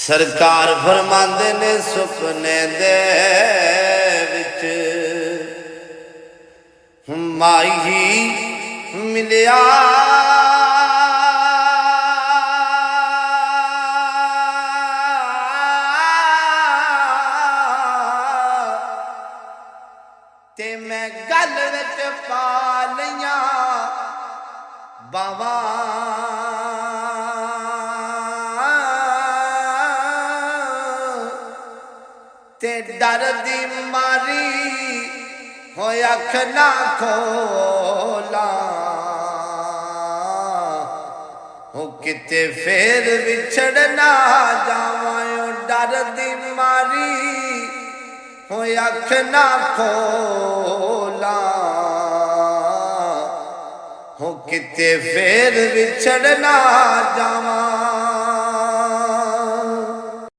सरकार फरमांदे ने सुपने दे विच माही मिलिया ते मैं गल विच पा लईयां बावां ते डर दी मारी हो अख ना खोला हो किते फेर विछड़ ना जावां डर दी मारी हो अख ना खोला हो किते फेर विछड़ ना जावां